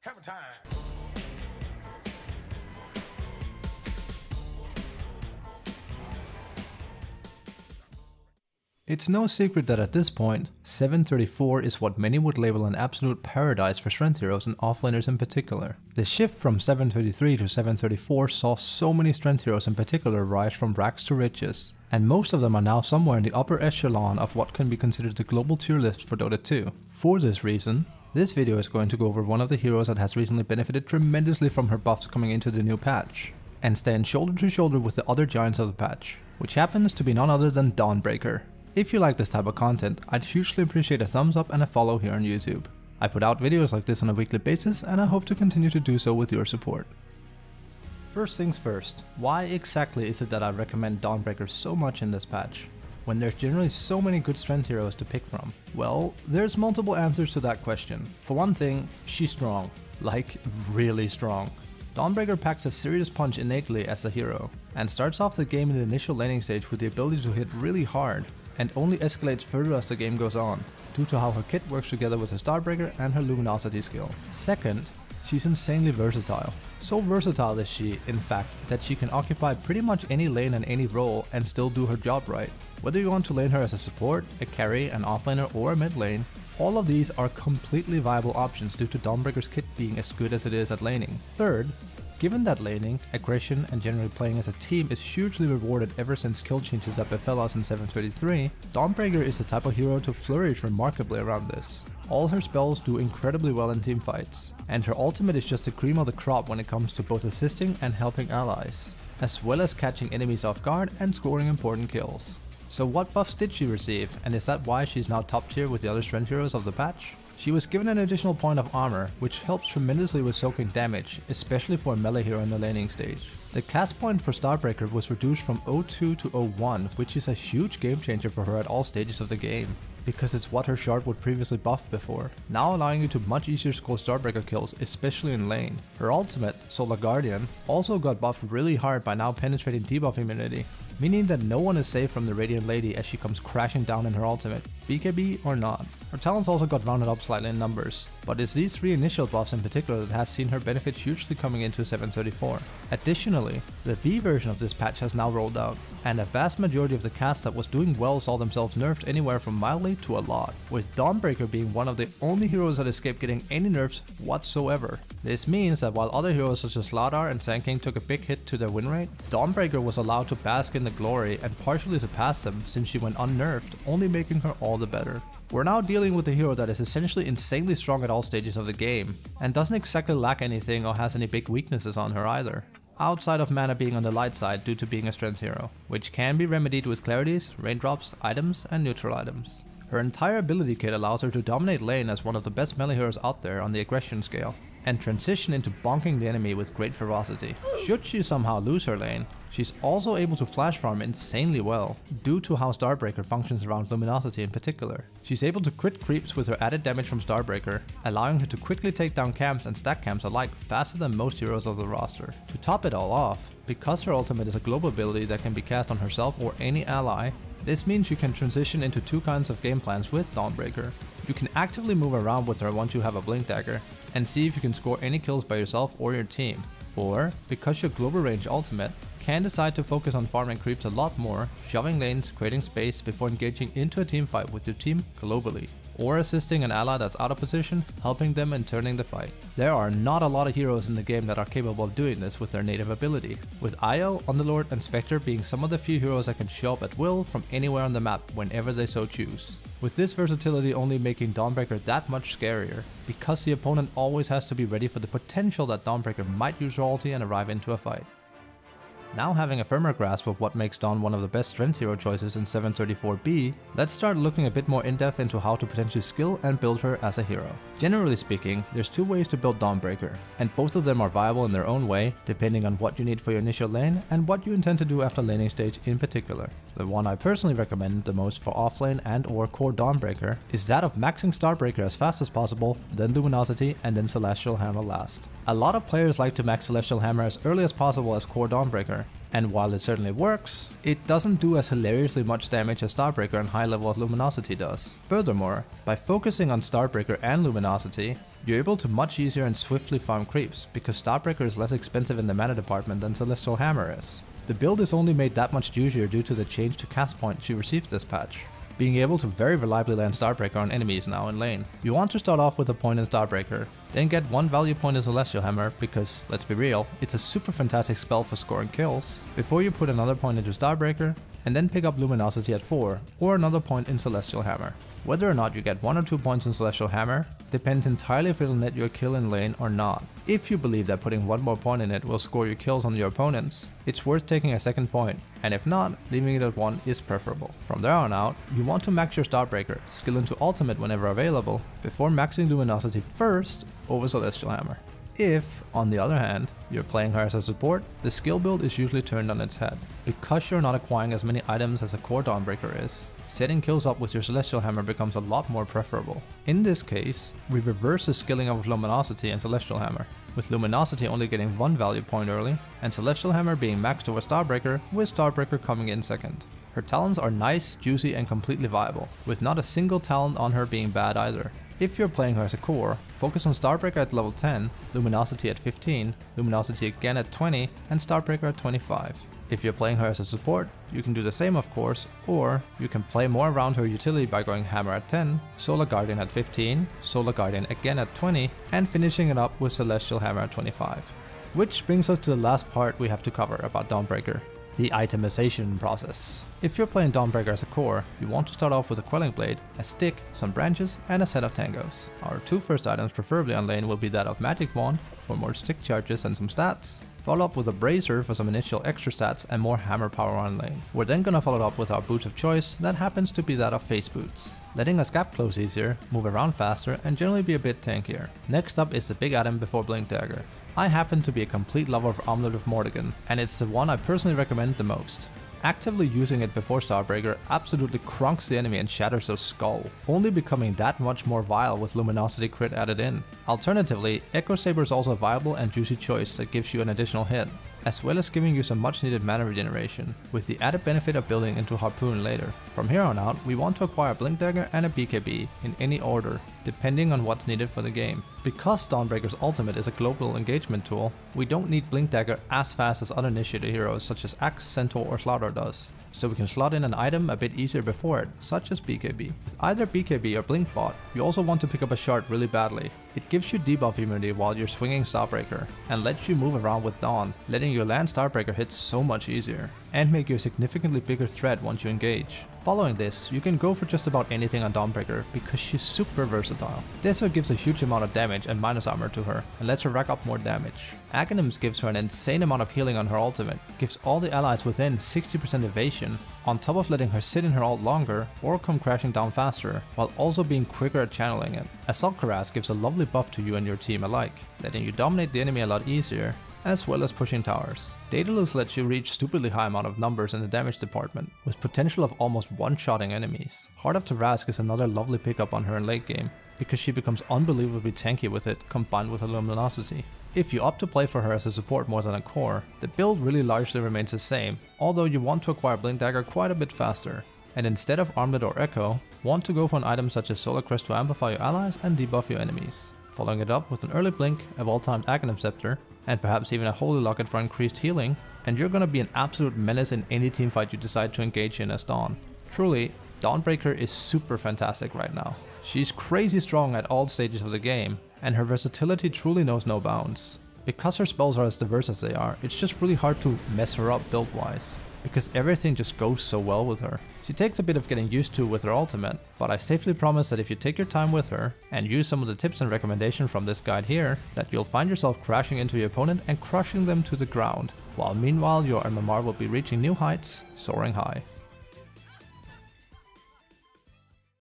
Hammer time! It's no secret that at this point, 734 is what many would label an absolute paradise for strength heroes and offlaners in particular. The shift from 733 to 734 saw so many strength heroes in particular rise from rags to riches, and most of them are now somewhere in the upper echelon of what can be considered the global tier list for Dota 2. For this reason, this video is going to go over one of the heroes that has recently benefited tremendously from her buffs coming into the new patch, and stand shoulder to shoulder with the other giants of the patch, which happens to be none other than Dawnbreaker. If you like this type of content, I'd hugely appreciate a thumbs up and a follow here on YouTube. I put out videos like this on a weekly basis and I hope to continue to do so with your support. First things first, why exactly is it that I recommend Dawnbreaker so much in this patch, when there's generally so many good strength heroes to pick from? Well, there's multiple answers to that question. For one thing, she's strong. Like, really strong. Dawnbreaker packs a serious punch innately as a hero, and starts off the game in the initial laning stage with the ability to hit really hard, and only escalates further as the game goes on, due to how her kit works together with her Starbreaker and her Luminosity skill. Second, she's insanely versatile. So versatile is she, in fact, that she can occupy pretty much any lane and any role and still do her job right. Whether you want to lane her as a support, a carry, an offlaner or a mid lane, all of these are completely viable options due to Dawnbreaker's kit being as good as it is at laning. Third, given that laning, aggression and generally playing as a team is hugely rewarded ever since kill changes that befell us in 733, Dawnbreaker is the type of hero to flourish remarkably around this. All her spells do incredibly well in teamfights, and her ultimate is just the cream of the crop when it comes to both assisting and helping allies, as well as catching enemies off guard and scoring important kills. So what buffs did she receive, and is that why she's now top tier with the other strength heroes of the patch? She was given an additional point of armor, which helps tremendously with soaking damage, especially for a melee hero in the laning stage. The cast point for Starbreaker was reduced from 02 to 01, which is a huge game changer for her at all stages of the game, because it's what her shard would previously buff before, now allowing you to much easier score Starbreaker kills, especially in lane. Her ultimate, Solar Guardian, also got buffed really hard by now penetrating debuff immunity, meaning that no one is safe from the Radiant Lady as she comes crashing down in her ultimate, BKB or not. Her talents also got rounded up slightly in numbers, but it's these three initial buffs in particular that has seen her benefit hugely coming into 734. Additionally, the B version of this patch has now rolled out, and a vast majority of the cast that was doing well saw themselves nerfed anywhere from mildly to a lot, with Dawnbreaker being one of the only heroes that escaped getting any nerfs whatsoever. This means that while other heroes such as Slardar and Sand King took a big hit to their win rate, Dawnbreaker was allowed to bask in the glory and partially surpass them since she went unnerfed, only making her all the better. We're now dealing with a hero that is essentially insanely strong at all stages of the game, and doesn't exactly lack anything or has any big weaknesses on her either, outside of mana being on the light side due to being a strength hero, which can be remedied with clarities, raindrops, items and neutral items. Her entire ability kit allows her to dominate lane as one of the best melee heroes out there on the aggression scale, and transition into bonking the enemy with great ferocity. Should she somehow lose her lane, she's also able to flash farm insanely well, due to how Starbreaker functions around Luminosity in particular. She's able to crit creeps with her added damage from Starbreaker, allowing her to quickly take down camps and stack camps alike faster than most heroes of the roster. To top it all off, because her ultimate is a global ability that can be cast on herself or any ally, this means you can transition into two kinds of game plans with Dawnbreaker. You can actively move around with her once you have a blink dagger, and see if you can score any kills by yourself or your team. Or, because your global range ultimate, can decide to focus on farming creeps a lot more, shoving lanes, creating space before engaging into a teamfight with your team globally, or assisting an ally that's out of position, helping them and turning the fight. There are not a lot of heroes in the game that are capable of doing this with their native ability, with Io, Underlord and Spectre being some of the few heroes that can show up at will from anywhere on the map whenever they so choose. With this versatility only making Dawnbreaker that much scarier, because the opponent always has to be ready for the potential that Dawnbreaker might use her ulti and arrive into a fight. Now having a firmer grasp of what makes Dawn one of the best strength hero choices in 734B, let's start looking a bit more in depth into how to potentially skill and build her as a hero. Generally speaking, there's two ways to build Dawnbreaker, and both of them are viable in their own way, depending on what you need for your initial lane and what you intend to do after laning stage in particular. The one I personally recommend the most for offlane and or core Dawnbreaker is that of maxing Starbreaker as fast as possible, then Luminosity and then Celestial Hammer last. A lot of players like to max Celestial Hammer as early as possible as core Dawnbreaker, And while it certainly works, it doesn't do as hilariously much damage as Dawnbreaker and high level of Luminosity does. Furthermore, by focusing on Dawnbreaker and Luminosity, you're able to much easier and swiftly farm creeps, because Dawnbreaker is less expensive in the mana department than Celestial Hammer is. The build is only made that much juicier due to the change to cast point she received this patch, being able to very reliably land Dawnbreaker on enemies now in lane. You want to start off with a point in Dawnbreaker, then get one value point in Celestial Hammer because, let's be real, it's a super fantastic spell for scoring kills, before you put another point into Dawnbreaker, and then pick up Luminosity at 4, or another point in Celestial Hammer. Whether or not you get 1 or 2 points in Celestial Hammer depends entirely if it'll net you a kill in lane or not. If you believe that putting one more point in it will score you kills on your opponents, it's worth taking a second point, and if not, leaving it at 1 is preferable. From there on out, you want to max your Dawnbreaker, skill into ultimate whenever available, before maxing Luminosity first over Celestial Hammer. If, on the other hand, you're playing her as a support, the skill build is usually turned on its head. Because you're not acquiring as many items as a core Dawnbreaker is, setting kills up with your Celestial Hammer becomes a lot more preferable. In this case, we reverse the skilling of Luminosity and Celestial Hammer, with Luminosity only getting 1 value point early, and Celestial Hammer being maxed over Dawnbreaker, with Dawnbreaker coming in second. Her talents are nice, juicy, and completely viable, with not a single talent on her being bad either. If you're playing her as a core, focus on Dawnbreaker at level 10, Luminosity at 15, Luminosity again at 20, and Dawnbreaker at 25. If you're playing her as a support, you can do the same of course, or you can play more around her utility by going Hammer at 10, Solar Guardian at 15, Solar Guardian again at 20, and finishing it up with Celestial Hammer at 25. Which brings us to the last part we have to cover about Dawnbreaker. The itemization process. If you're playing Dawnbreaker as a core, you want to start off with a Quelling Blade, a stick, some branches, and a set of tangos. Our 2 first items preferably on lane will be that of Magic Wand for more stick charges and some stats, follow up with a Bracer for some initial extra stats and more hammer power on lane. We're then gonna follow it up with our boots of choice, that happens to be that of Face Boots, letting us gap close easier, move around faster, and generally be a bit tankier. Next up is the big item before Blink Dagger. I happen to be a complete lover of Omelette of Mordegon, and it's the one I personally recommend the most. Actively using it before Dawnbreaker absolutely crunks the enemy and shatters their skull, only becoming that much more vile with Luminosity crit added in. Alternatively, Echo Saber is also a viable and juicy choice that gives you an additional hit, as well as giving you some much needed mana regeneration, with the added benefit of building into Harpoon later. From here on out, we want to acquire Blink Dagger and a BKB in any order, depending on what's needed for the game. Because Dawnbreaker's ultimate is a global engagement tool, we don't need Blink Dagger as fast as other initiator heroes such as Axe, Centaur, or Slaughter does, so we can slot in an item a bit easier before it, such as BKB. With either BKB or Blink Bot, you also want to pick up a shard really badly. It gives you debuff immunity while you're swinging Dawnbreaker, and lets you move around with Dawn, letting your land Dawnbreaker hits so much easier, and make you a significantly bigger threat once you engage. Following this, you can go for just about anything on Dawnbreaker because she's super versatile. Desert gives a huge amount of damage and minus armor to her, and lets her rack up more damage. Aghanims gives her an insane amount of healing on her ultimate, gives all the allies within 60% evasion, on top of letting her sit in her ult longer or come crashing down faster, while also being quicker at channeling it. Assault Cuirass gives a lovely buff to you and your team alike, letting you dominate the enemy a lot easier, as well as pushing towers. Daedalus lets you reach stupidly high amount of numbers in the damage department, with potential of almost one-shotting enemies. Heart of Tarask is another lovely pickup on her in late game, because she becomes unbelievably tanky with it combined with her Luminosity. If you opt to play for her as a support more than a core, the build really largely remains the same, although you want to acquire Blink Dagger quite a bit faster, and instead of Armlet or Echo, want to go for an item such as Solar Crest to amplify your allies and debuff your enemies. Following it up with an early Blink, a well-timed Aghanim Scepter, and perhaps even a Holy Locket for increased healing, and you're gonna be an absolute menace in any teamfight you decide to engage in as Dawn. Truly, Dawnbreaker is super fantastic right now. She's crazy strong at all stages of the game, and her versatility truly knows no bounds. Because her spells are as diverse as they are, it's just really hard to mess her up build-wise, because everything just goes so well with her. She takes a bit of getting used to with her ultimate, but I safely promise that if you take your time with her, and use some of the tips and recommendations from this guide here, that you'll find yourself crashing into your opponent and crushing them to the ground, while meanwhile your MMR will be reaching new heights, soaring high.